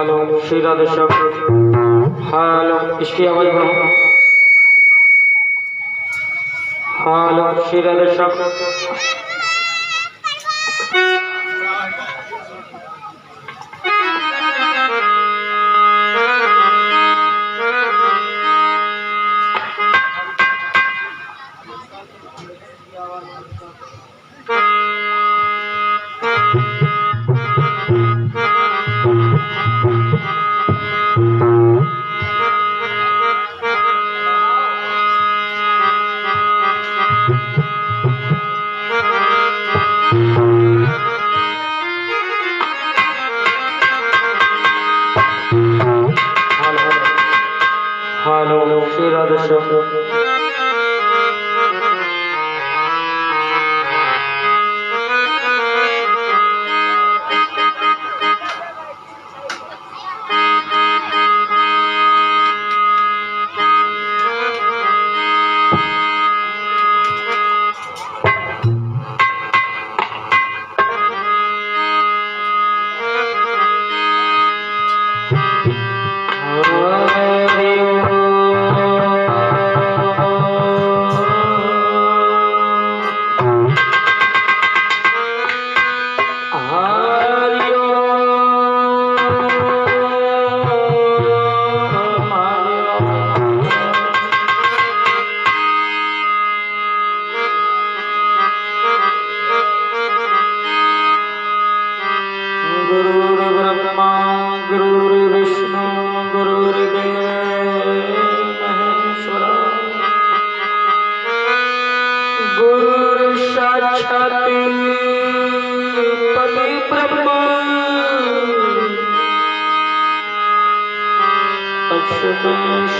Hello Shri Radhe Shyam. Hello इसकी आवाज बढ़ाओ। हेलो श्री राधे श्याम। हेलो श्री राधे श्याम।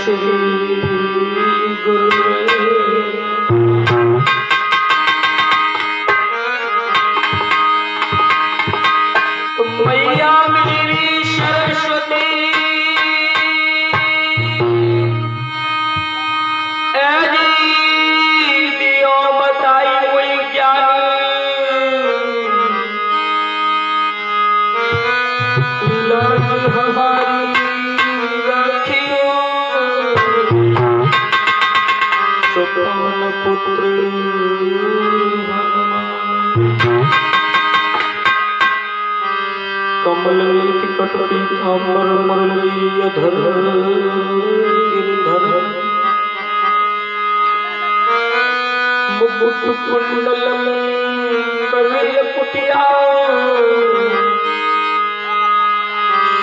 श्री गुरु मैया मेरी सरस्वती दियो बताई कोई ज्ञान लाज हमारी पवन पुत्र कमल कटती अमर मुरली धर गिरधर मुकुट कुंडल कविल कुटिया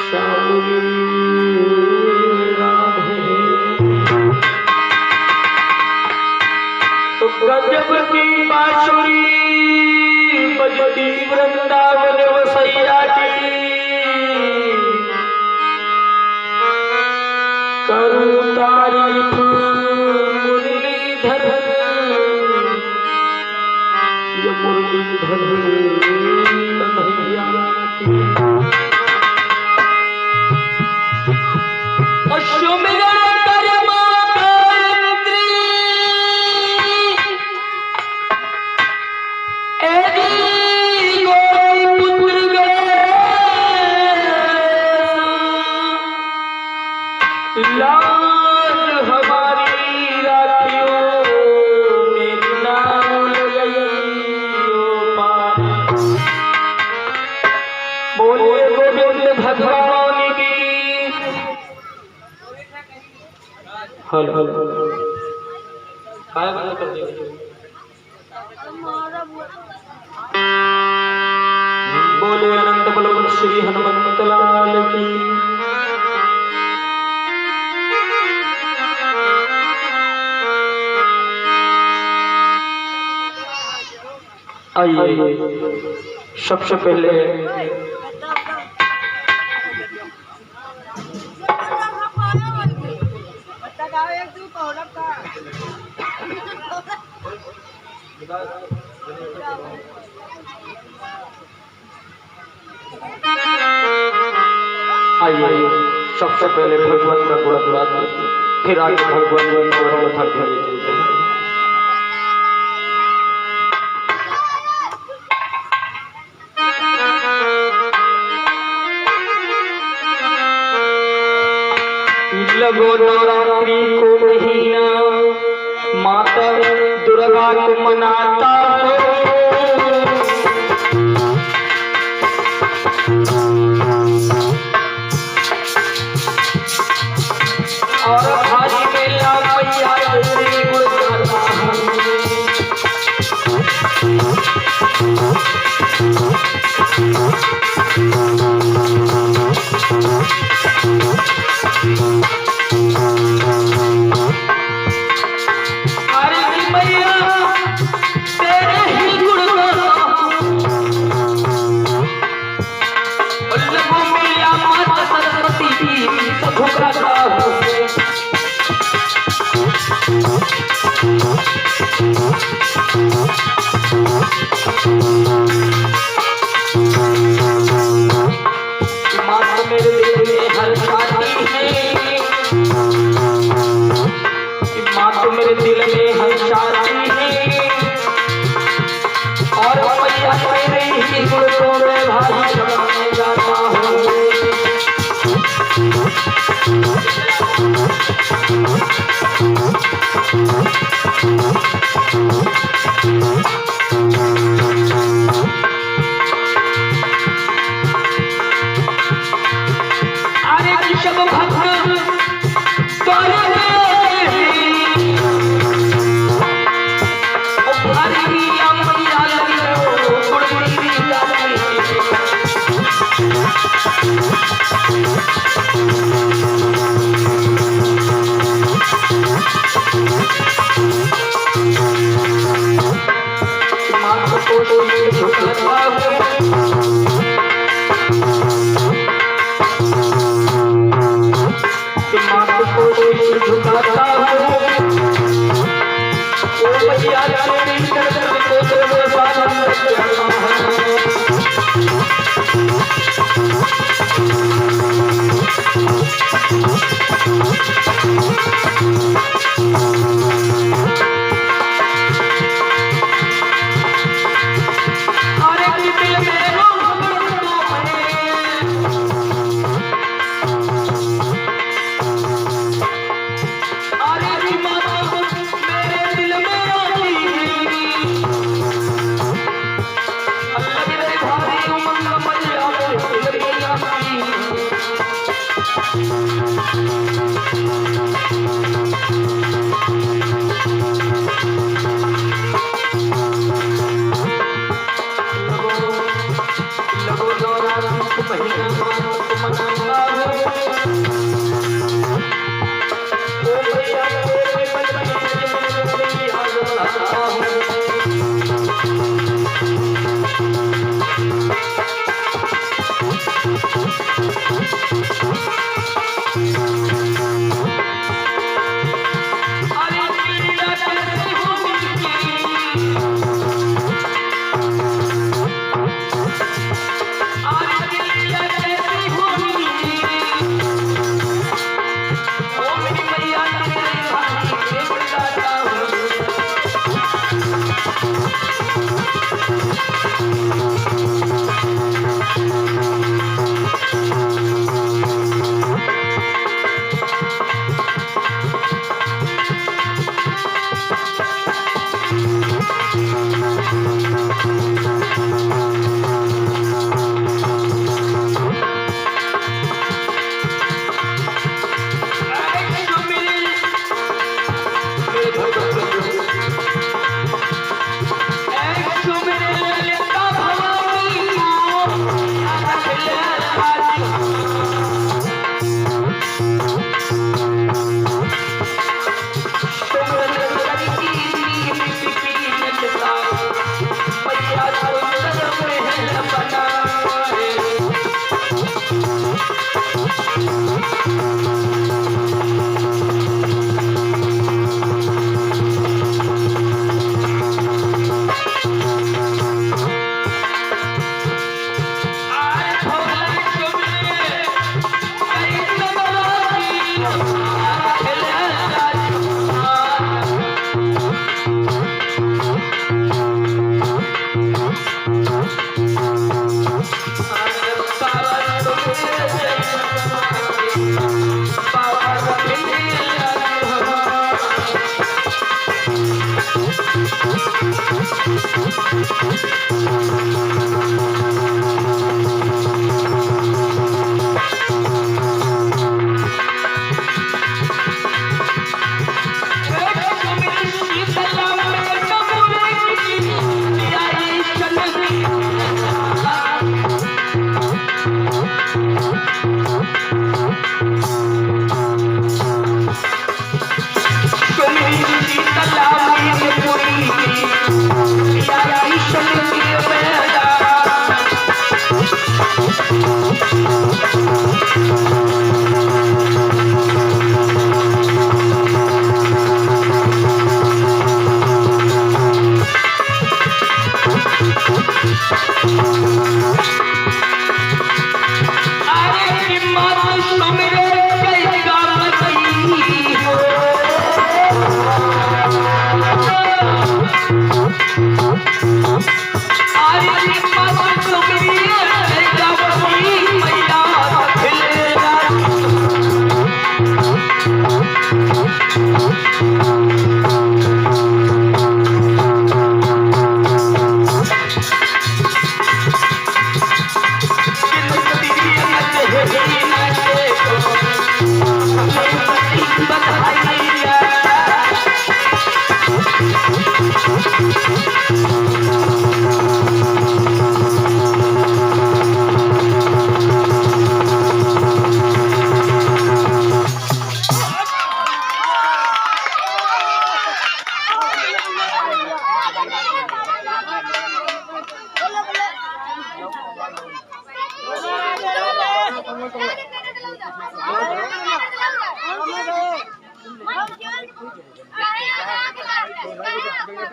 श्यामली गजब की बांसुरी बजती वृंदावन वसैया की करूं तारीफ मुरलीधर ये मुरलीधर कन्हैया की अश्वमेध हेलो बोले अनंत बलवंत श्री हनुमंत लाल की। आइए सबसे पहले आइए सबसे पहले भगवान का गुणगान फिर आगे भगवान का कथा चलते हैं। लगो नवरात्रि को महीना, माता दुर्गा को मनाता हो। और भारी मेला मैया तेरी गुण गाता हूँ। मेरे दिल में हंसाती है और मैया तेरे ही गुणों में भारी चमकने जाता हूँ। अरे ऋषभ भक्त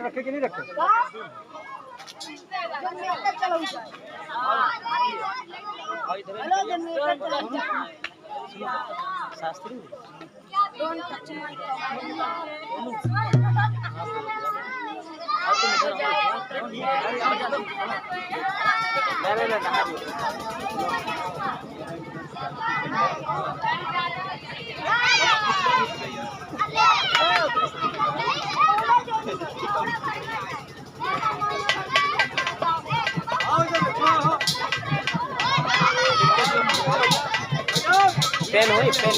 रखे कि नहीं रखे शास्त्री पेन हुई पेन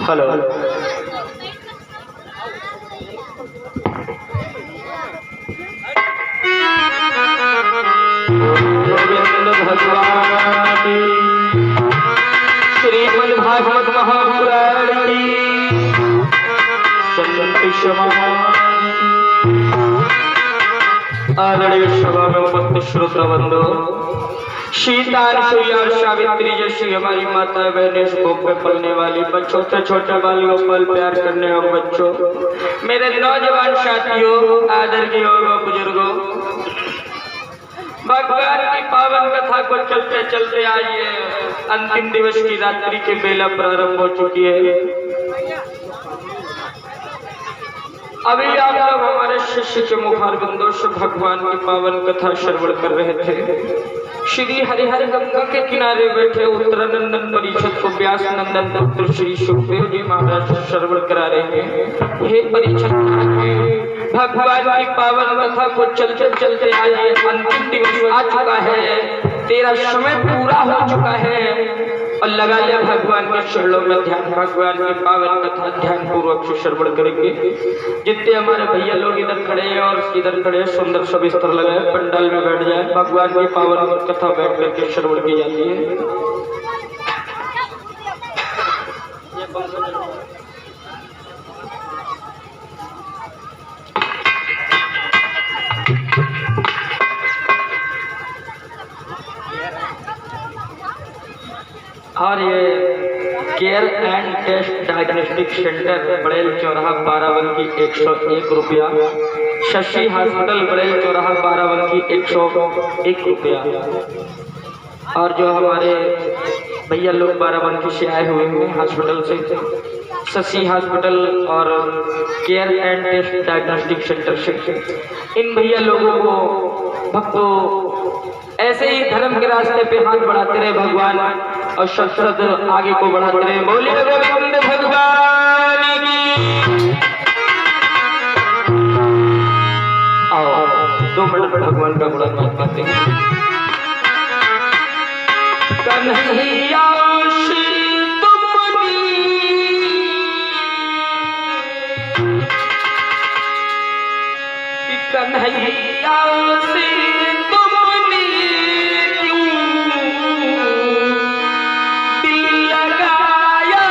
हेलो गोविंद भगवान श्रीमद् भागवत महापुराण की संत सभा आदरणीय सभा में उपस्थित श्रोता बंधु सीता और सावित्री जैसी हमारी माता बहनें कोख में पलने वाली बच्चों से छोटे बालियों पल प्यार करने वाले बच्चों, मेरे नौजवान साथियों, आदर के और बुजुर्गों, भगवान की पावन कथा को चलते चलते आइए अंतिम दिवस की रात्रि के बेला प्रारंभ हो चुकी है। अभी आप लोग हमारे शिष्य के मुखारबिंदों से भगवान की पावन कथा श्रवण कर रहे थे। श्री हरिहर गंगा के किनारे बैठे उत्तरानंदन परीक्षित को व्यास नंदन पुत्र श्री सुखदेव जी महाराज श्रवण करा रहे हैं। हे परीक्षित, भगवान की पावन कथा को चलते चलते आइए अंतिम दिवस आ चुका है, तेरा समय पूरा हो चुका है और लगा लिया भगवान के चरणों में ध्यान। भगवान की पावन कथा ध्यान पूर्वक से श्रवण करेंगे। जितने हमारे भैया लोग इधर खड़े हैं और इधर खड़े हैं, सुंदर सब बिस्तर लगाए, पंडाल में बैठ जाए, भगवान की पावन कथा बैठ करके श्रवण की जाती है। और ये care and test diagnostic centre Badel चौराहा बाराबंकी 101 रुपया, शशि हॉस्पिटल बड़ेल चौराहा बाराबंकी 101 रुपया। और जो हमारे भैया लोग बाराबंकी से आए हुए हैं हॉस्पिटल से, शशि हॉस्पिटल और care and test diagnostic centre से, इन भैया लोगों को भक्तों ऐसे ही धर्म के रास्ते पे हाथ बढ़ाते रहे भगवान और सतसत आगे को बढ़ाते रहे। बोलिए गोविंद भगवान की। आओ 2 मिनट भगवान का गुणगान गाते हैं। कन्हैया कन्हैया से तुमने क्यों दिल लगाया,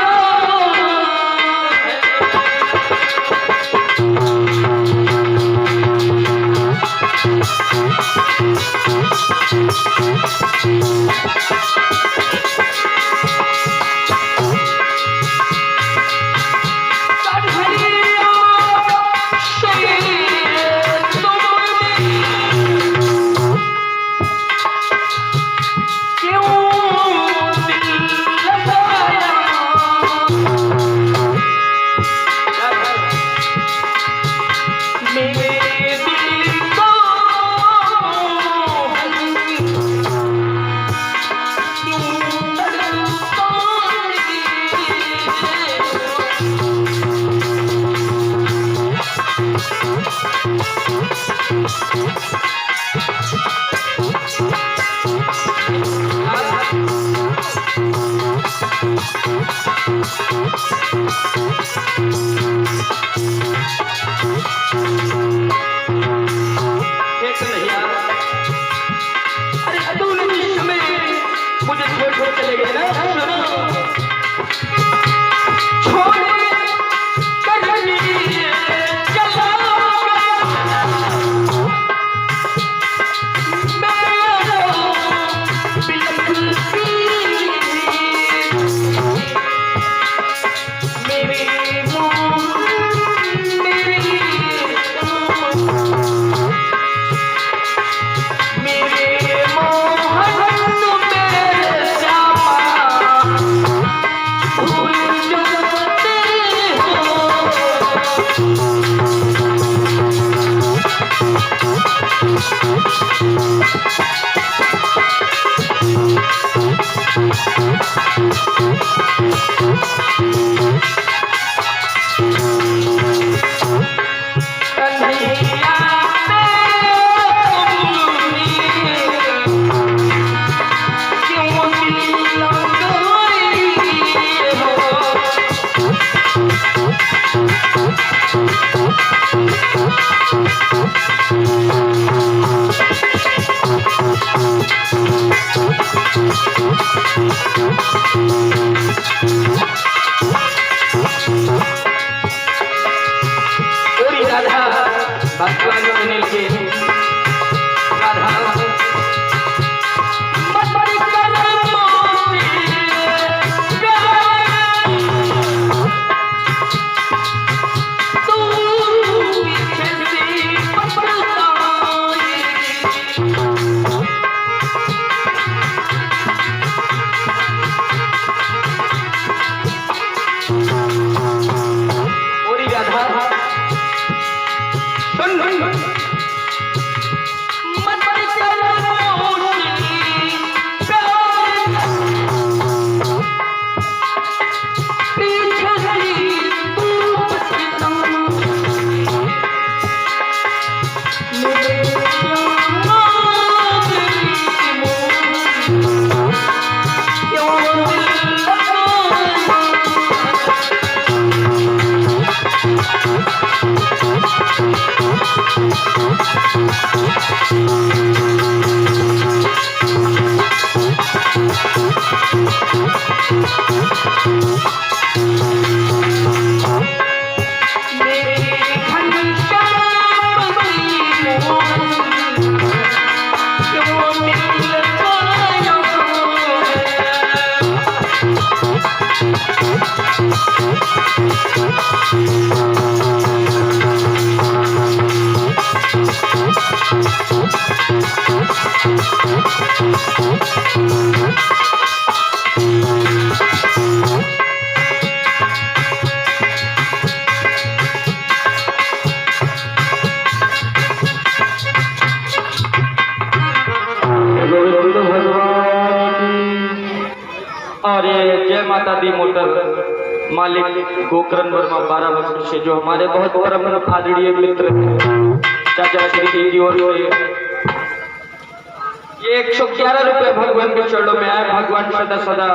मिल पायो और ये जय माता दी मोटर मालिक गोकर्ण वर्मा 12 वर्ष से जो हमारे बहुत परम आदरणीय मित्र चाचा श्री की ओर से ये 111 रुपए भगवान के चरणों में आए। भगवान सदा सदा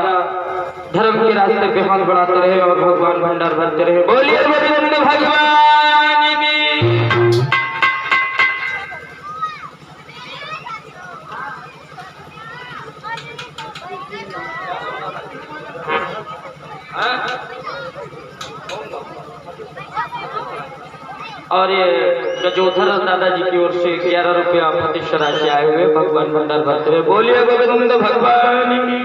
धर्म के रास्ते पे हाथ बढ़ाते रहे और भगवान भंडार भरते रहे। बोलिए गोविंद भगवान की। और ये गजोधर दादाजी की ओर से 11 रुपया प्रतिष्ठा राशि आए हुए भगवान भंडार भरते हुए। बोलिए गोविंद भगवान की।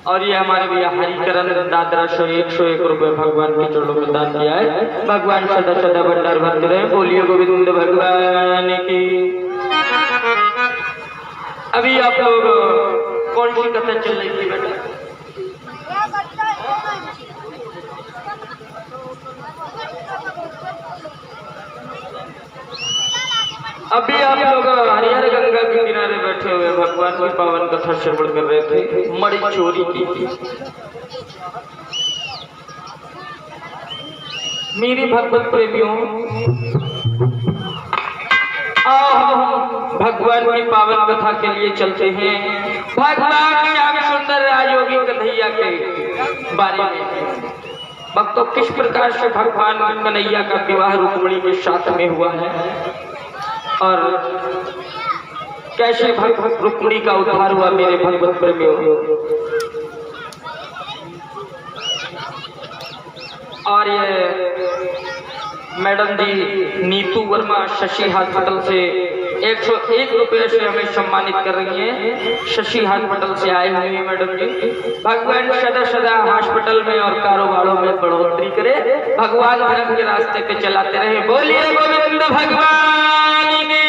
और ये हमारे भैया हरिकरण दादरा 101 रुपए भगवान के चरणों में दान दिया है। भगवान सदा सदा भंडार भरते रहे। बोलिए गोविंद भगवान की। अभी आप लोग कौन सी कथा चल रही थी बेटा? अभी आप लोग हरिहर गंगा के किनारे बैठे हुए भगवान की पावन कथा श्रवण कर रहे थे। मणि चोरी की थी। मेरे भगवत प्रेमियों, भगवान की पावन कथा के लिए चलते हैं। भगवान श्याम सुंदर राजयोगी कन्हैया के बारे में भक्तों किस प्रकार से भगवान कन्हैया का विवाह रुक्मिणी के साथ में हुआ है और कैसे रुक्मिणी का उद्धार हुआ। मेरे भगवत प्रेमियों, और ये मैडम जी नीतू वर्मा शशि हॉस्पिटल से 101 रुपये से हमें सम्मानित कर रही हैं। शशि हॉस्पिटल से आए हुए हैं मैडम जी। भगवान सदा सदा हॉस्पिटल में और कारोबारों में बढ़ोतरी करे। भगवान धर्म के रास्ते पे चलाते रहे। बोलिए गोविंद भगवान की।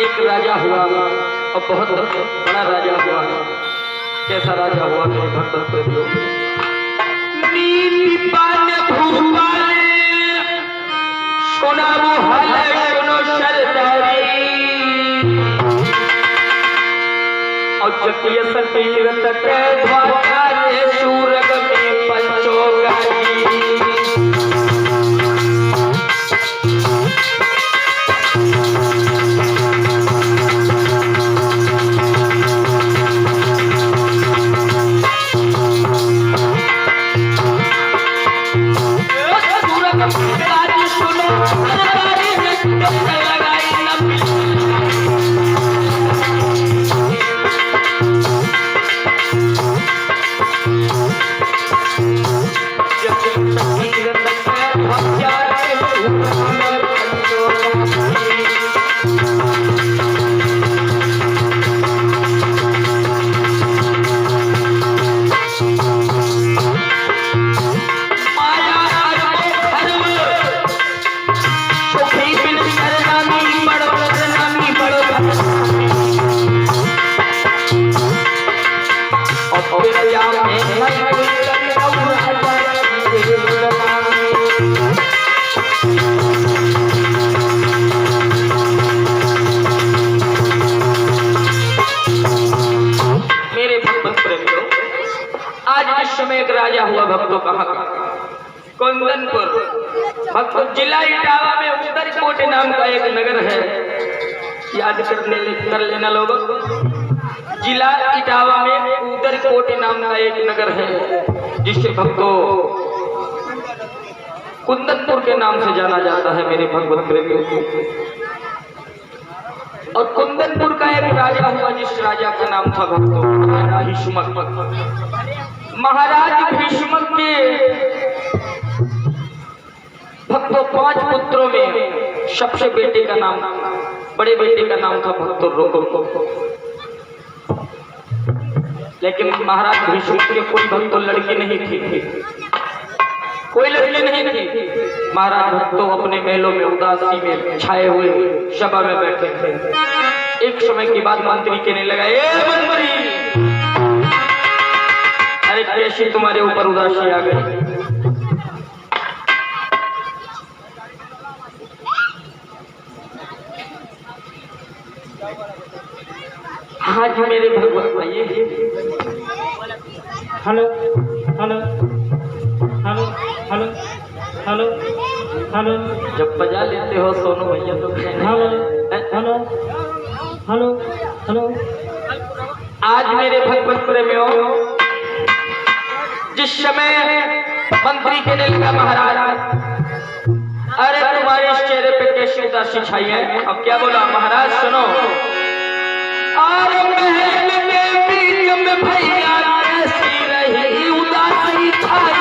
एक राजा हुआ और बहुत बड़ा राजा हुआ। कैसा राजा हुआ मेरे भक्त प्रेमियों? नीति पान भूपाल सोना मुहाल सुनो सरदारी और जकिय सतीरथ के द्वारे सूरग में पंचोगारी। एक राजा हुआ भक्तों कहाँ का? कुंदनपुर भक्तों जिला इटावा में उदरकोट नाम का एक नगर है। याद कर लेना लोगों। जिला इटावा में उदरकोट नाम का एक नगर है जिसे भक्तों कुंदनपुर के नाम से जाना जाता है मेरे भगवत प्रेमियों। और कुंदनपुर का एक राजा था भक्तों महाराज भीष्म के भक्तों 5 पुत्रों में सबसे बेटे का नाम बड़े बेटे का नाम था भक्तों रघुकुल। लेकिन महाराज भीष्म के कोई भक्तों लड़की नहीं थी, कोई लड़की नहीं थी। महाराज भक्तों अपने महलों में उदासी में छाए हुए सभा में बैठे थे। एक समय की बात मंत्री कहने लगा, ए मंत्री, अरे कैसी तुम्हारे ऊपर उदासी आ गई? आज मेरे भगवान आइए। Hello hello hello hello hello hello जब बजा लेते हो सोनू भैया तो हेलो हेलो हेलो हेलो। आज मेरे भगवत प्रेमियों, जिस समय मंत्री कहने लगा महाराज, अरे तुम्हारे इस चेहरे पे कैसी उदासी छाई है? अब क्या बोला महाराज? सुनो, और महल में बीच में भैया ऐसी रही उदासी छाई।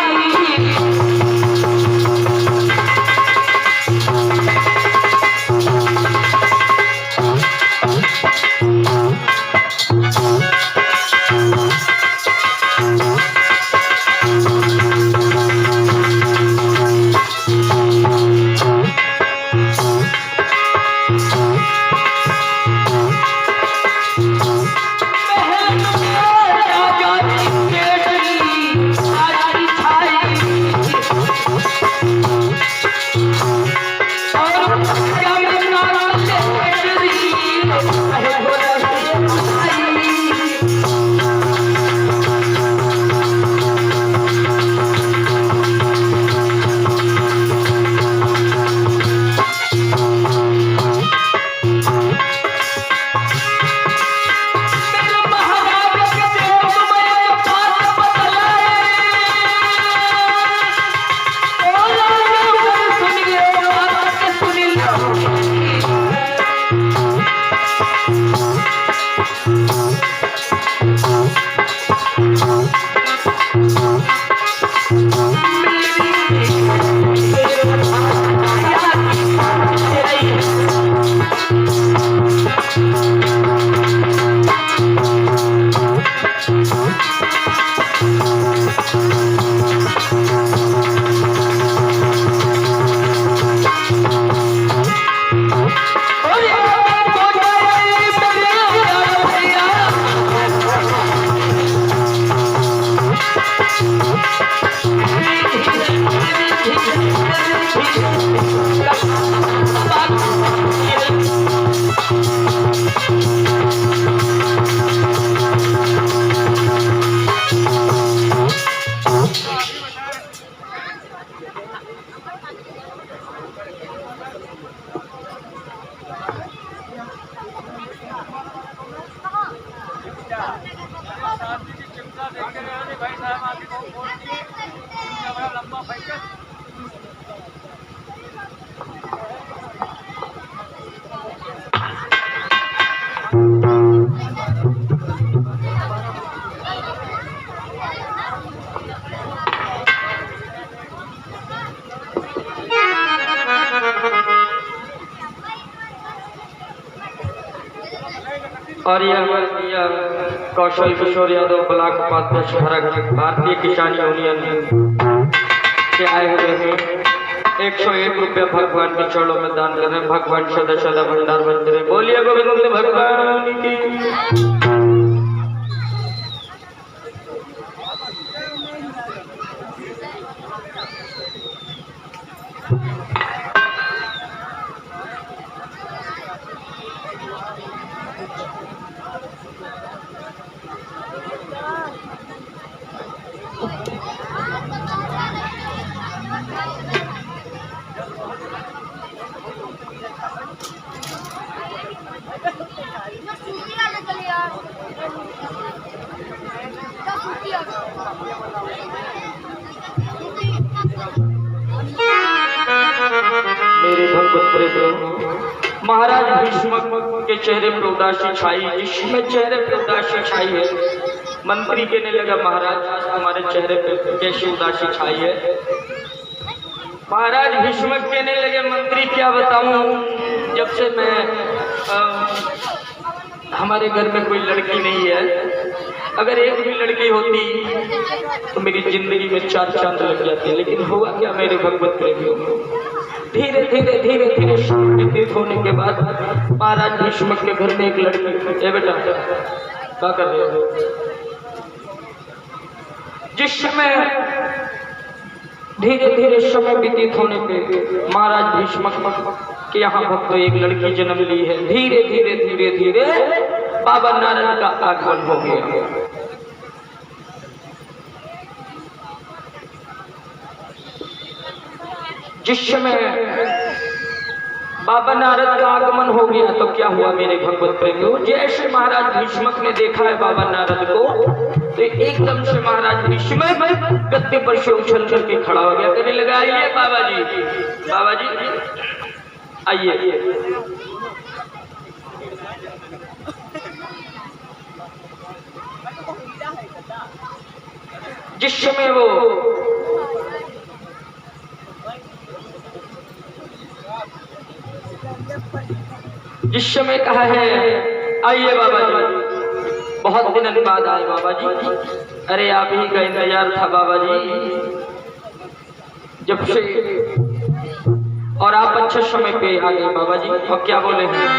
और यह दिया कौशल किशोर यादव ब्लॉक उपाध्यक्ष भारतीय किसान यूनियन से आए हुए हैं। 101 रुपया भगवान के चरणों में दान कर रहे हैं। भगवान सदा सदा भंडार बनते रहे। बोलिए गोविंद भगवान की। महाराज भीष्म के चेहरे पर उदासी छाई, जिसमें चेहरे पर उदासी छाई है। मंत्री कहने लगा महाराज हमारे चेहरे पे कैसी उदासी छाई है। महाराज भीष्म कहने लगे मंत्री क्या बताऊं, जब से मैं हमारे घर में कोई लड़की नहीं है, अगर एक भी लड़की होती तो मेरी जिंदगी में 4 चांद लग जाते। लेकिन हुआ क्या मेरे भगवत प्रेमियों, धीरे धीरे व्यतीत होने के बाद महाराज भीष्म के घर में एक लड़की, ए बेटा क्या कर रहे हो, जिस समय धीरे धीरे समय व्यतीत होने पे महाराज भीष्म के यहाँ भक्त एक लड़की जन्म ली है। धीरे धीरे बाबा नारद का आगमन हो गया। जिस समय बाबा नारद का आगमन हो गया तो क्या हुआ मेरे भगवत प्रेमियों, जैसे महाराज भीष्मक ने देखा है बाबा नारद को तो एकदम से महाराज भीष्म गद्दे पर से उछल करके खड़ा हो गया, कहने लगा आइए बाबा जी आइए। जिस समय वो जिस समय कहा है आइए बाबा जी, बहुत दिनों बाद आए बाबा जी। अरे आप ही का इंतजार था बाबा जी जब से, और आप अच्छे समय पे आ गए बाबा जी। और क्या बोले हैं,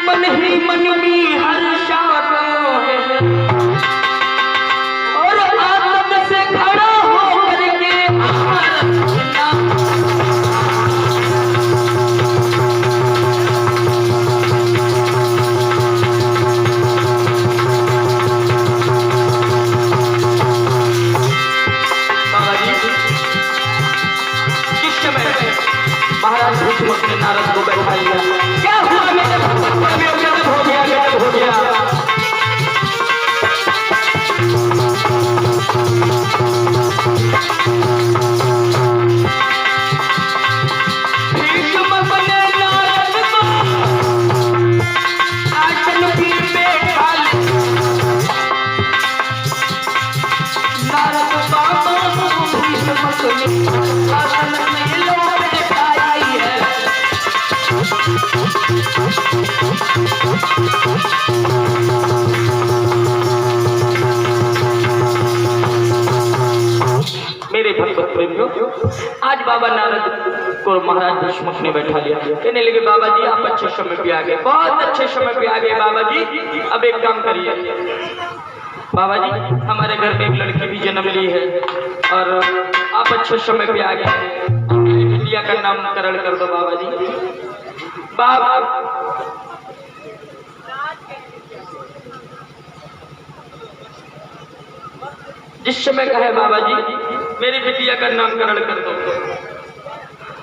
मन ही मन में हर्षा और आनंद से खड़ा हो करके महाराज भीष्म ने नारद को बैठा लिया। क्या हुआ मेरे भगवान में गजब हो गया, गजब हो गया। भीष्म बने नारद को आसन पे बैठा नारद बाबा भीष्म को आसन में लो बैठाई है। मेरे भगवत प्रेमियों, आज बाबा नारद को महाराज भीष्म ने बैठा लिया। कहने लगे बाबा जी आप अच्छे समय पे आ गए, बहुत अच्छे समय पे आ गए बाबा जी। अब एक काम करिए बाबा जी, हमारे घर में एक लड़की भी जन्म ली है और आप अच्छे समय पे आ गए, बिटिया का नामकरण कर दो बाबा जी। बाबा जिस समय कहे बाबा जी मेरी बिटिया का नामकरण कर दो।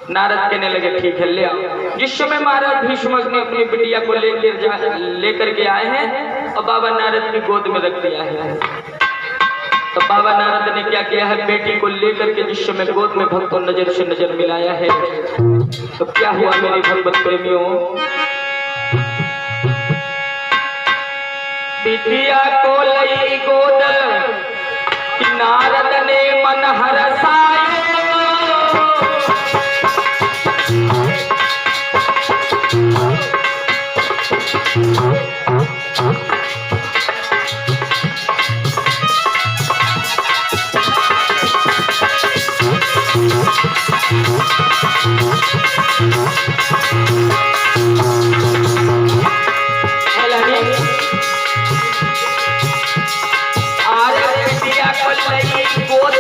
नारद कहने लगे ठीक है ले आओ। जिस समय महाराज भीष्म ने अपनी बिटिया को लेकर के आए हैं और बाबा नारद की गोद में रख दिया है, तो बाबा नारद ने क्या किया है, बेटी को लेकर के जिस समय गोद में भक्तों नजर से नजर मिलाया है तो क्या हुआ मेरे भगवत प्रेमियों, बिटिया को लई गोद नारद ने मन हरसाए। बिटिया को लई गोद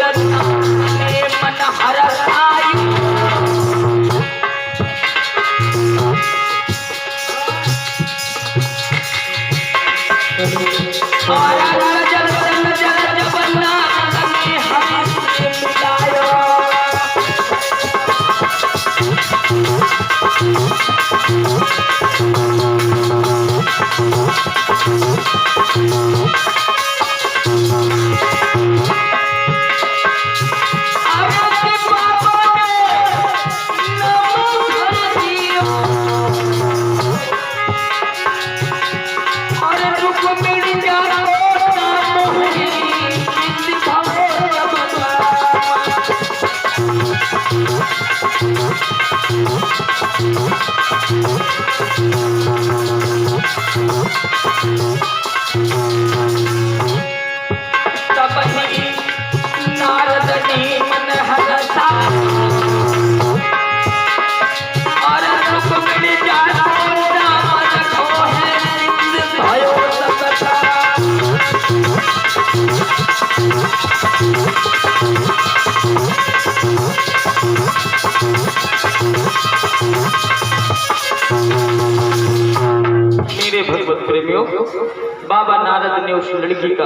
नारद ने उस लड़की का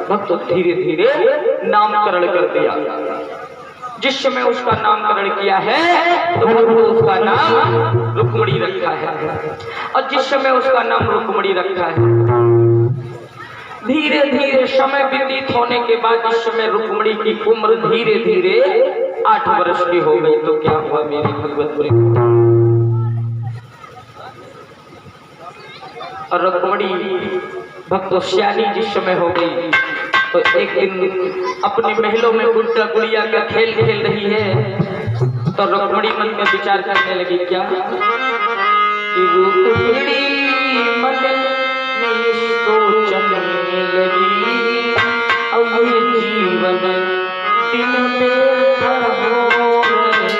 भक्त धीरे धीरे नामकरण कर दिया। जिस समय उसका नामकरण किया है तो भक्त उसका नाम रुक्मणी रखा है, और जिस समय उसका नाम रुक्मणी रखा है, धीरे धीरे समय व्यतीत होने के बाद इस समय रुक्मणी की उम्र धीरे धीरे 8 वर्ष की हो गई। तो क्या हुआ मेरे भगवत प्रेम, और रुक्मणी भक्त श्याली जिस समय हो गई तो एक दिन अपने महलों में गुड्डा गुड़िया का खेल खेल रही है। तो रुक्मणी मन में विचार करने लगी, क्या रुक्मणी मन में सोचने लगी, अब ये जीवन दिन में हो रहे।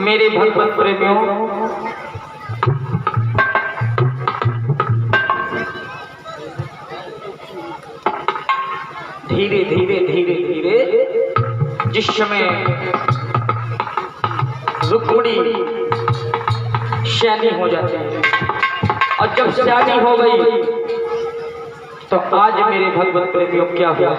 मेरे भगवत प्रेमियों, धीरे धीरे धीरे धीरे जिस समय रुक्मणी श्यानी हो जाती है, और जब श्यानी हो गई तो आज मेरे भगवत प्रेमियों क्या हुआ,